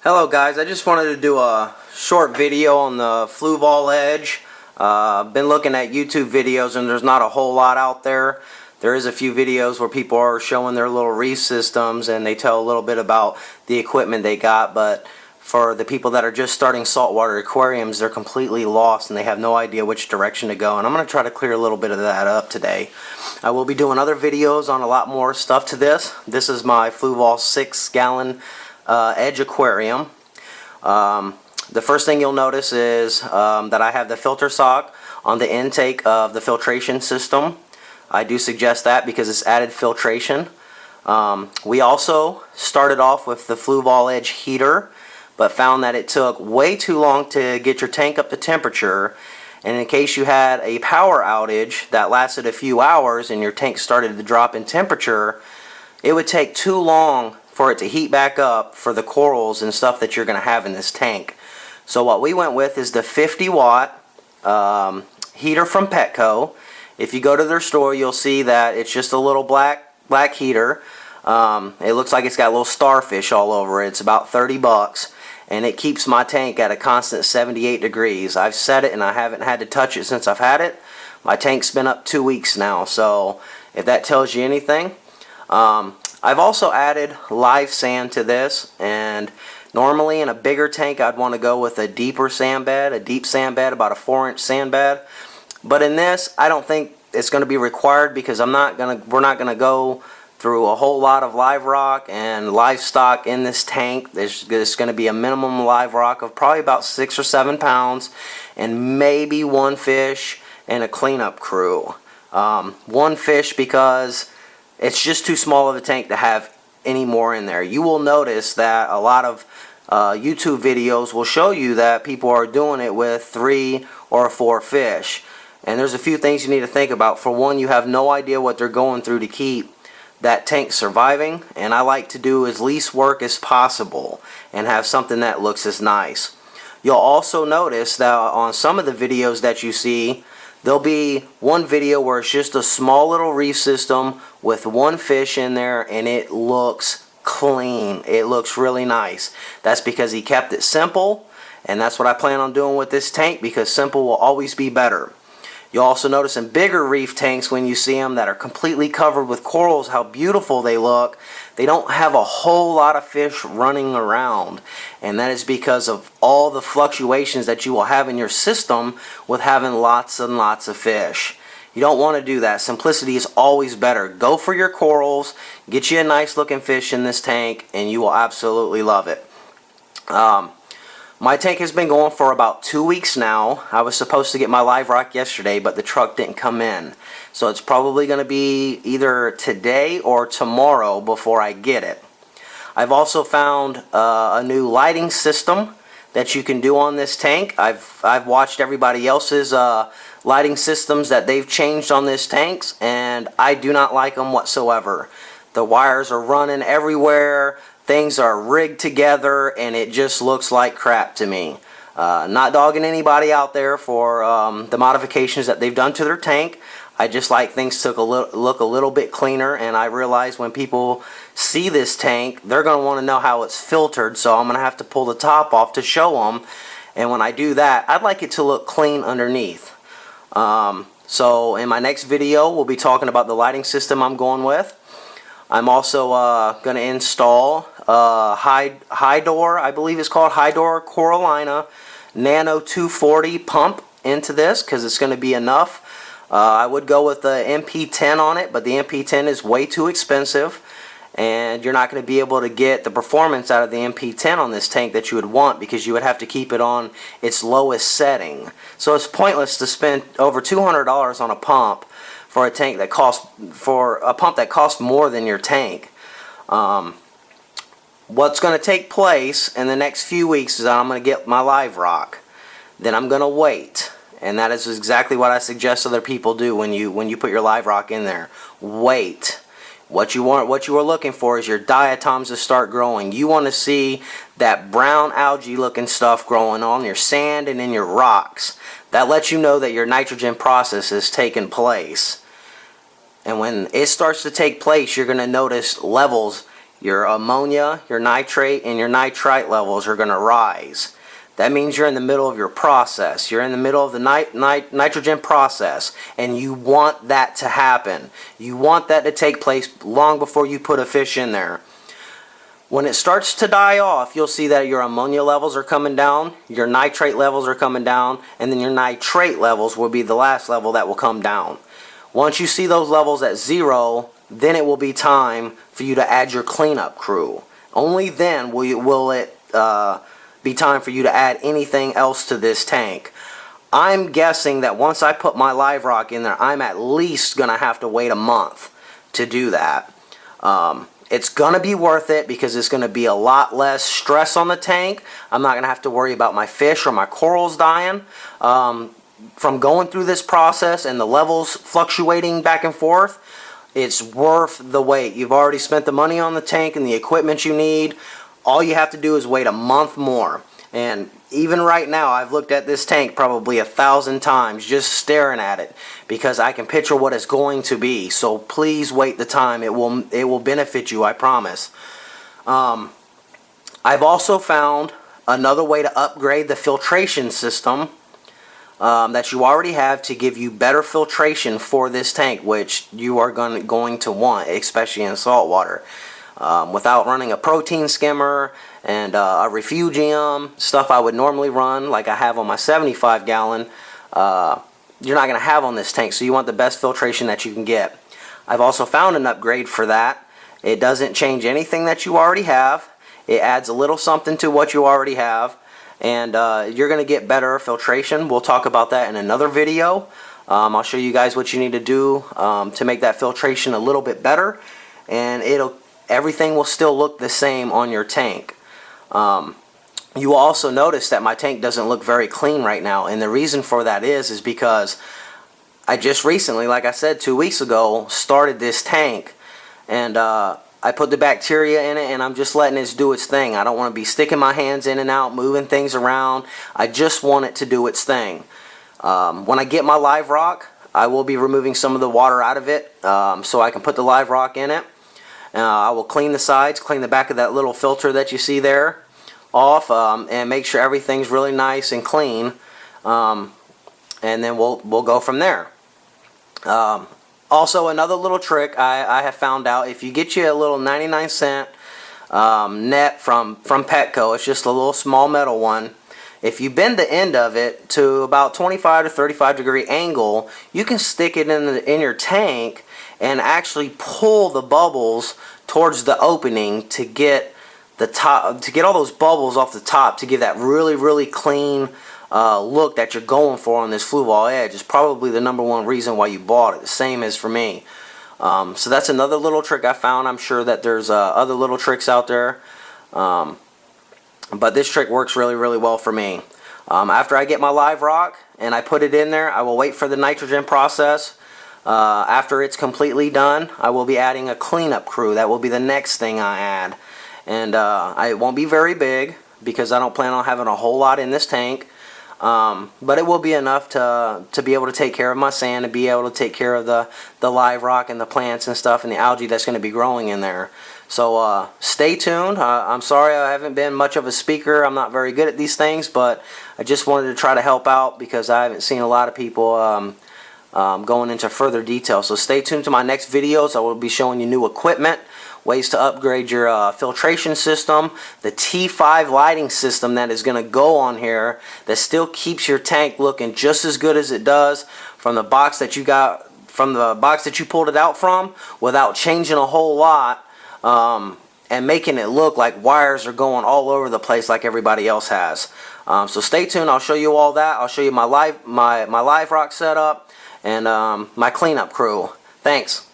Hello guys, I just wanted to do a short video on the Fluval edge. Been looking at YouTube videos and there's not a whole lot out there. There is a few videos where people are showing their little reef systems and they tell a little bit about the equipment they got, but for the people that are just starting saltwater aquariums, they're completely lost and they have no idea which direction to go, and I'm going to try to clear a little bit of that up today. I will be doing other videos on a lot more stuff to this. This is my Fluval 6-gallon edge aquarium. The first thing you'll notice is that I have the filter sock on the intake of the filtration system. I do suggest that because it's added filtration. We also started off with the Fluval edge heater, but found that it took way too long to get your tank up to temperature, and in case you had a power outage that lasted a few hours and your tank started to drop in temperature, it would take too long for it to heat back up for the corals and stuff that you're going to have in this tank. So what we went with is the 50-watt heater from Petco. If you go to their store, you'll see that it's just a little black heater. It looks like it's got little starfish all over it. It's about 30 bucks, and it keeps my tank at a constant 78 degrees. I've set it and I haven't had to touch it since I've had it. My tank's been up 2 weeks now, so if that tells you anything. I've also added live sand to this, and normally in a bigger tank I'd want to go with a deeper sand bed, a deep sand bed, about a 4-inch sand bed. But in this, I don't think it's going to be required because we're not going to go through a whole lot of live rock and livestock in this tank. There's going to be a minimum live rock of probably about 6 or 7 pounds, and maybe one fish and a cleanup crew. One fish because it's just too small of a tank to have any more in there. You will notice that a lot of YouTube videos will show you that people are doing it with 3 or 4 fish. And there's a few things you need to think about. For one, you have no idea what they're going through to keep that tank surviving. And I like to do as least work as possible and have something that looks as nice. You'll also notice that on some of the videos that you see, there'll be one video where it's just a small little reef system with one fish in there and it looks clean. It looks really nice. That's because he kept it simple, and that's what I plan on doing with this tank, because simple will always be better. You'll also notice in bigger reef tanks, when you see them that are completely covered with corals, how beautiful they look. They don't have a whole lot of fish running around, and that is because of all the fluctuations that you will have in your system with having lots and lots of fish. You don't want to do that. Simplicity is always better. Go for your corals, get you a nice looking fish in this tank, and you will absolutely love it. My tank has been going for about 2 weeks now. I was supposed to get my live rock yesterday, but the truck didn't come in. So it's probably going to be either today or tomorrow before I get it. I've also found a new lighting system that you can do on this tank. I've watched everybody else's lighting systems that they've changed on this tanks, and I do not like them whatsoever. The wires are running everywhere. Things are rigged together and it just looks like crap to me. Not dogging anybody out there for the modifications that they've done to their tank. I just like things to look a little bit cleaner, and I realize when people see this tank, they're going to want to know how it's filtered, so I'm going to have to pull the top off to show them. And when I do that, I'd like it to look clean underneath. So in my next video, we'll be talking about the lighting system I'm going with. I'm also going to install Hydor, I believe it's called Hydor Coralina Nano 240 pump into this, because it's going to be enough. I would go with the MP10 on it, but the MP10 is way too expensive, and you're not going to be able to get the performance out of the MP10 on this tank that you would want, because you would have to keep it on its lowest setting. So it's pointless to spend over $200 on a pump for a tank that costs more than your tank. What's going to take place in the next few weeks is that I'm going to get my live rock. Then I'm going to wait, and that is exactly what I suggest other people do when you put your live rock in there. Wait. What you are looking for is your diatoms to start growing. You want to see that brown algae looking stuff growing on your sand and in your rocks. That lets you know that your nitrogen process is taking place. And when it starts to take place, you're going to notice levels your ammonia, your nitrate, and your nitrite levels are going to rise. That means you're in the middle of your process. You're in the middle of the nitrogen process, and you want that to happen. You want that to take place long before you put a fish in there. When it starts to die off, you'll see that your ammonia levels are coming down, your nitrate levels are coming down, and then your nitrate levels will be the last level that will come down. Once you see those levels at 0, then it will be time for you to add your cleanup crew. Only then will it be time for you to add anything else to this tank. I'm guessing that once I put my live rock in there, I'm at least going to have to wait a month to do that. It's going to be worth it because it's going to be a lot less stress on the tank. I'm not going to have to worry about my fish or my corals dying. From going through this process and the levels fluctuating back and forth, it's worth the wait. You've already spent the money on the tank and the equipment you need. All you have to do is wait a month more. And even right now, I've looked at this tank probably 1,000 times just staring at it because I can picture what it's going to be. So please wait the time. It will benefit you, I promise. I've also found another way to upgrade the filtration system that you already have to give you better filtration for this tank, which you are going to want, especially in saltwater. Without running a protein skimmer and a refugium, stuff I would normally run like I have on my 75 gallon, you're not going to have on this tank, so you want the best filtration that you can get. I've also found an upgrade for that. It doesn't change anything that you already have. It adds a little something to what you already have, and you're going to get better filtration. We'll talk about that in another video. I'll show you guys what you need to do to make that filtration a little bit better, and everything will still look the same on your tank. You will also notice that my tank doesn't look very clean right now, and the reason for that is because I just recently, like I said 2 weeks ago, started this tank, and I put the bacteria in it, and I'm just letting it do its thing. I don't want to be sticking my hands in and out, moving things around. I just want it to do its thing. When I get my live rock, I will be removing some of the water out of it so I can put the live rock in it. I will clean the sides, clean the back of that little filter that you see there off, and make sure everything's really nice and clean, and then we'll go from there. Also, another little trick I have found out: if you get you a little 99-cent net from Petco, it's just a little small metal one. If you bend the end of it to about 25 to 35 degree angle, you can stick it in your tank and actually pull the bubbles towards the opening to get the top, to get all those bubbles off the top, to give that really clean look that you're going for on this Fluval edge. Is probably the #1 reason why you bought it. The same as for me. So that's another little trick I found. I'm sure that there's other little tricks out there, but this trick works really well for me. After I get my live rock and I put it in there, I will wait for the nitrogen process. After it's completely done, I will be adding a cleanup crew. That will be the next thing I add. And it won't be very big because I don't plan on having a whole lot in this tank. But it will be enough to be able to take care of my sand and be able to take care of the live rock and the plants and stuff and the algae that's going to be growing in there. So stay tuned. I'm sorry I haven't been much of a speaker. I'm not very good at these things, but I just wanted to try to help out because I haven't seen a lot of people going into further detail. So stay tuned to my next videos. I will be showing you new equipment, ways to upgrade your filtration system, the T5 lighting system that is going to go on here that still keeps your tank looking just as good as it does from the box that you got, from the box that you pulled it out from, without changing a whole lot, and making it look like wires are going all over the place like everybody else has. So stay tuned. I'll show you all that. I'll show you my live rock setup and my cleanup crew. Thanks.